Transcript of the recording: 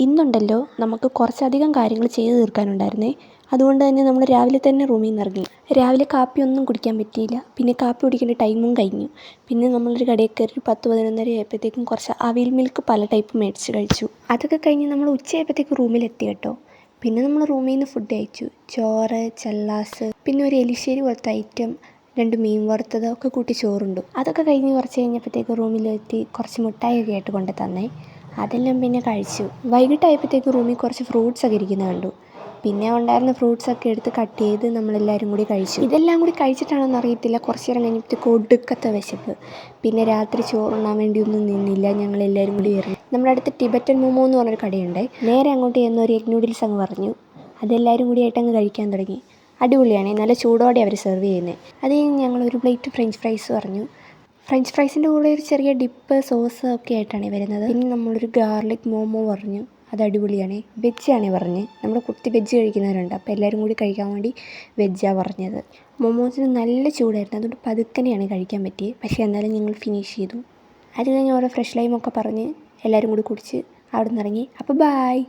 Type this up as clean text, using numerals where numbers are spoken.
ഇന്നുണ്ടല്ലോ നമുക്ക് കുറച്ചധികം കാര്യങ്ങൾ ചെയ്തു തീർക്കാനുണ്ടായിരുന്നേ. അതുകൊണ്ട് തന്നെ നമ്മൾ രാവിലെ തന്നെ റൂമിൽ നിന്ന് ഇറങ്ങി. രാവിലെ കാപ്പിയൊന്നും കുടിക്കാൻ പറ്റിയില്ല. പിന്നെ കാപ്പി കുടിക്കേണ്ട ടൈമും കഴിഞ്ഞു. പിന്നെ നമ്മളൊരു കടയിൽ കയറി 10-11 ആയപ്പോഴത്തേക്കും കുറച്ച് അവിൽ മിൽക്ക് പല ടൈപ്പ് മേടിച്ച് കഴിച്ചു. അതൊക്കെ കഴിഞ്ഞ് നമ്മൾ ഉച്ചയായപ്പോഴത്തേക്കും റൂമിലെത്തി കേട്ടോ. പിന്നെ നമ്മൾ റൂമിൽ നിന്ന് ഫുഡ് കഴിച്ചു. ചോറ്, ചല്ലാസ്, പിന്നെ ഒരു എലിശ്ശേരി പോലത്തെ ഐറ്റം, 2 മീൻ വറുത്തത് ഒക്കെ കൂട്ടി ചോറുണ്ട്. അതൊക്കെ കഴിഞ്ഞ് കുറച്ച് കഴിഞ്ഞപ്പോഴത്തേക്ക് റൂമിലെത്തി കുറച്ച് മിഠായിയൊക്കെ ആയിട്ട് കൊണ്ട് തന്നേ. അതെല്ലാം പിന്നെ കഴിച്ചു. വൈകിട്ടായപ്പോഴത്തേക്ക് റൂമിൽ കുറച്ച് ഫ്രൂട്ട്സൊക്കെ ഇരിക്കുന്നത് കണ്ടു. പിന്നെ ഉണ്ടായിരുന്ന ഫ്രൂട്ട്സൊക്കെ എടുത്ത് കട്ട് ചെയ്ത് നമ്മളെല്ലാവരും കൂടി കഴിച്ചു. ഇതെല്ലാം കൂടി കഴിച്ചിട്ടാണോന്ന് അറിയത്തില്ല, കുറച്ച് നേരം കഴിഞ്ഞപ്പോഴത്തേക്ക് ഒടുക്കത്തെ വിശപ്പ്. പിന്നെ രാത്രി ചോറുണ്ണാൻ വേണ്ടി ഒന്നും നിന്നില്ല, ഞങ്ങളെല്ലാവരും കൂടി ഇറങ്ങി. നമ്മുടെ അടുത്ത് ടിബറ്റൻ മോമോ എന്ന് പറഞ്ഞൊരു കടയുണ്ട്. നേരെ അങ്ങോട്ട് ചെന്ന് ഒരു എഗ് നൂഡിൽസ് അങ്ങ് പറഞ്ഞു. അതെല്ലാവരും കൂടി ആയിട്ടങ്ങ് കഴിക്കാൻ തുടങ്ങി. അടിപൊളിയാണ്, നല്ല ചൂടോടെ അവർ സെർവ് ചെയ്യുന്നത്. അത് കഴിഞ്ഞ് ഞങ്ങളൊരു പ്ലേറ്റ് ഫ്രഞ്ച് ഫ്രൈസ് പറഞ്ഞു. ഫ്രഞ്ച് ഫ്രൈസിൻ്റെ കൂടെ ഒരു ചെറിയ ഡിപ്പ് സോസ് ഒക്കെ ആയിട്ടാണ് വരുന്നത്. പിന്നെ നമ്മളൊരു ഗാർലിക് മോമോ പറഞ്ഞു. അത് അടിപൊളിയാണ്, വെജാണ് പറഞ്ഞത്. നമ്മുടെ കുത്തി വെജ് കഴിക്കുന്നവരുണ്ട്, അപ്പോൾ എല്ലാവരും കൂടി കഴിക്കാൻ വേണ്ടി വെജാണ് പറഞ്ഞത്. മൊമോസിന് നല്ല ചൂടായിരുന്നു, അതുകൊണ്ട് പതുക്കനെയാണ് കഴിക്കാൻ പറ്റിയത്. പക്ഷേ എന്നാലും ഞങ്ങൾ ഫിനിഷ് ചെയ്തു. അത് കഴിഞ്ഞ് ഓരോ ഫ്രഷ് ലൈമൊക്കെ പറഞ്ഞ് എല്ലാവരും കൂടി കുടിച്ച് അവിടെ നിന്ന് ഇറങ്ങി. അപ്പോൾ ബായ്.